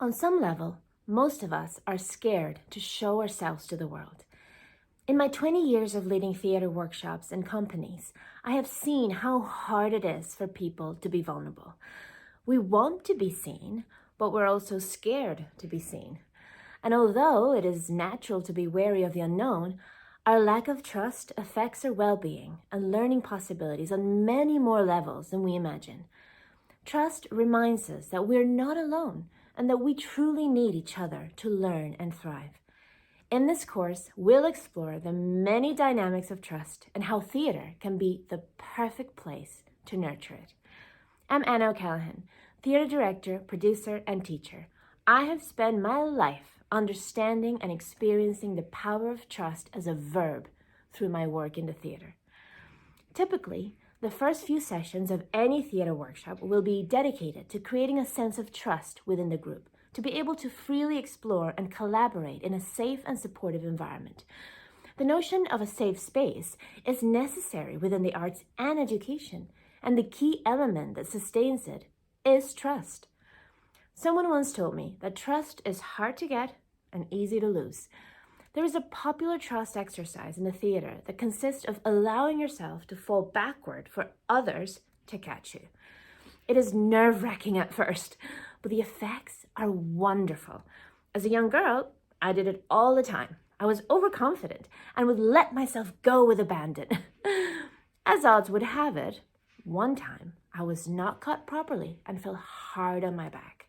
On some level, most of us are scared to show ourselves to the world. In my 20 years of leading theater workshops and companies, I have seen how hard it is for people to be vulnerable. We want to be seen, but we're also scared to be seen. And although it is natural to be wary of the unknown, our lack of trust affects our well-being and learning possibilities on many more levels than we imagine. Trust reminds us that we're not alone and that we truly need each other to learn and thrive. In this course, we'll explore the many dynamics of trust and how theater can be the perfect place to nurture it. I'm Anna O'Callaghan, theater director, producer, and teacher. I have spent my life understanding and experiencing the power of trust as a verb through my work in the theater. Typically, the first few sessions of any theater workshop will be dedicated to creating a sense of trust within the group, to be able to freely explore and collaborate in a safe and supportive environment. The notion of a safe space is necessary within the arts and education, and the key element that sustains it is trust. Someone once told me that trust is hard to get and easy to lose. There is a popular trust exercise in the theater that consists of allowing yourself to fall backward for others to catch you. It is nerve-wracking at first, but the effects are wonderful. As a young girl, I did it all the time. I was overconfident and would let myself go with abandon. As odds would have it, one time I was not caught properly and fell hard on my back.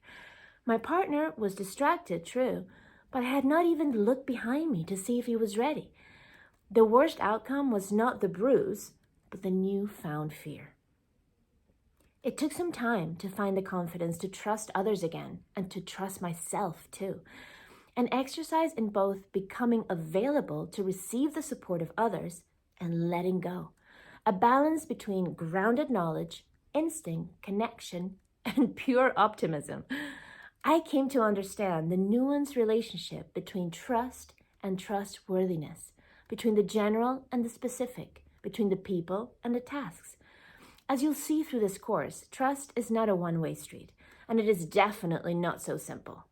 My partner was distracted, true, but I had not even looked behind me to see if he was ready. The worst outcome was not the bruise, but the newfound fear. It took some time to find the confidence to trust others again and to trust myself too. An exercise in both becoming available to receive the support of others and letting go. A balance between grounded knowledge, instinct, connection, and pure optimism. I came to understand the nuanced relationship between trust and trustworthiness, between the general and the specific, between the people and the tasks. As you'll see through this course, trust is not a one-way street, and it is definitely not so simple.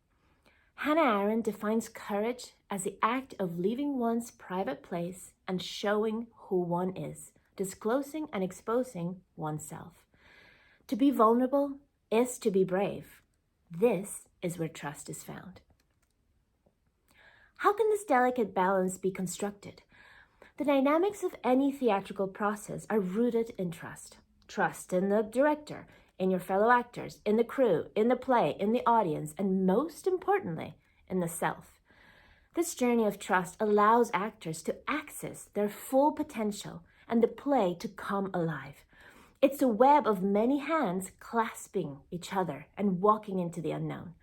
Hannah Arendt defines courage as the act of leaving one's private place and showing who one is, disclosing and exposing oneself. To be vulnerable is to be brave. This is where trust is found. How can this delicate balance be constructed? The dynamics of any theatrical process are rooted in trust. Trust in the director, in your fellow actors, in the crew, in the play, in the audience, and most importantly, in the self. This journey of trust allows actors to access their full potential and the play to come alive. It's a web of many hands clasping each other and walking into the unknown.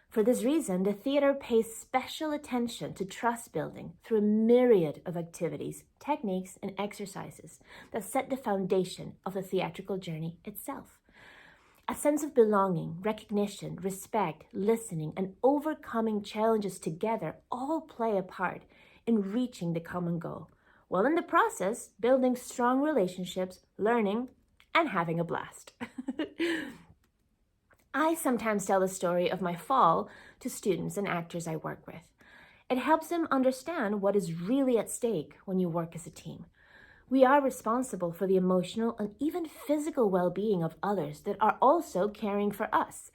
For this reason, the theater pays special attention to trust building through a myriad of activities, techniques, and exercises that set the foundation of the theatrical journey itself. A sense of belonging, recognition, respect, listening, and overcoming challenges together all play a part in reaching the common goal, while in the process, building strong relationships, learning, and having a blast. I sometimes tell the story of my fall to students and actors I work with. It helps them understand what is really at stake when you work as a team. We are responsible for the emotional and even physical well-being of others that are also caring for us.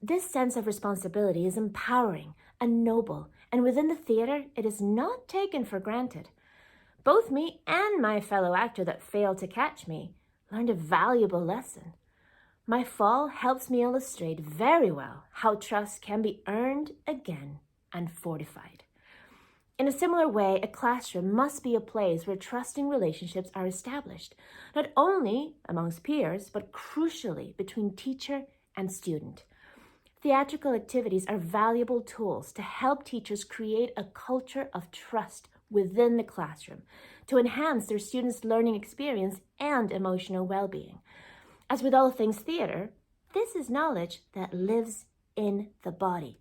This sense of responsibility is empowering and noble, and within the theater, it is not taken for granted. Both me and my fellow actor that failed to catch me learned a valuable lesson. My fall helps me illustrate very well how trust can be earned again and fortified. In a similar way, a classroom must be a place where trusting relationships are established, not only amongst peers, but crucially between teacher and student. Theatrical activities are valuable tools to help teachers create a culture of trust within the classroom, to enhance their students' learning experience and emotional well-being. As with all things theater, this is knowledge that lives in the body.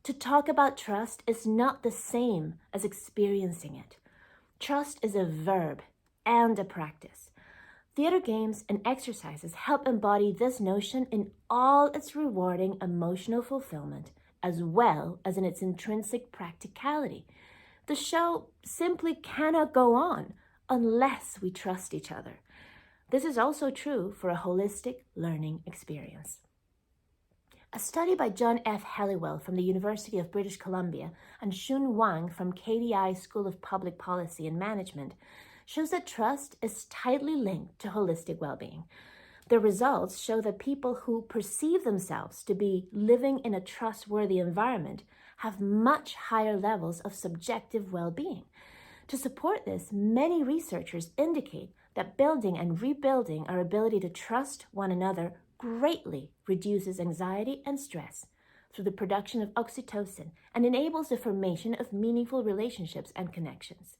To talk about trust is not the same as experiencing it. Trust is a verb and a practice. Theater games and exercises help embody this notion in all its rewarding emotional fulfillment as well as in its intrinsic practicality. The show simply cannot go on unless we trust each other. This is also true for a holistic learning experience. A study by John F. Helliwell from the University of British Columbia and Shun Wang from KDI School of Public Policy and Management shows that trust is tightly linked to holistic well-being. The results show that people who perceive themselves to be living in a trustworthy environment have much higher levels of subjective well-being. To support this, many researchers indicate that building and rebuilding our ability to trust one another greatly reduces anxiety and stress through the production of oxytocin and enables the formation of meaningful relationships and connections.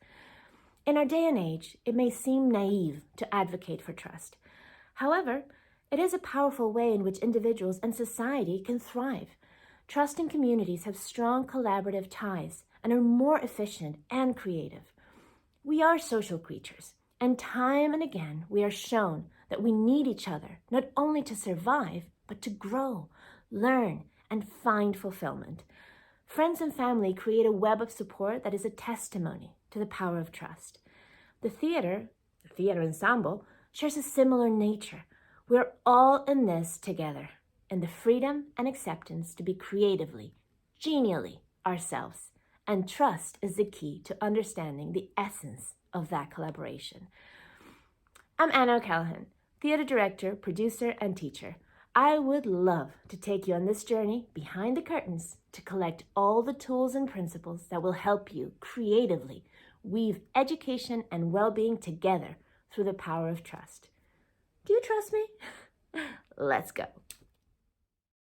In our day and age, it may seem naive to advocate for trust. However, it is a powerful way in which individuals and society can thrive. Trusting communities have strong collaborative ties and are more efficient and creative. We are social creatures, and time and again we are shown that we need each other not only to survive, but to grow, learn, and find fulfillment. Friends and family create a web of support that is a testimony to the power of trust. The theater ensemble, shares a similar nature. We're all in this together, in the freedom and acceptance to be creatively, genially ourselves. And trust is the key to understanding the essence of that collaboration. I'm Anna O'Callaghan, theater director, producer, and teacher. I would love to take you on this journey behind the curtains to collect all the tools and principles that will help you creatively weave education and well-being together through the power of trust. Do you trust me? Let's go.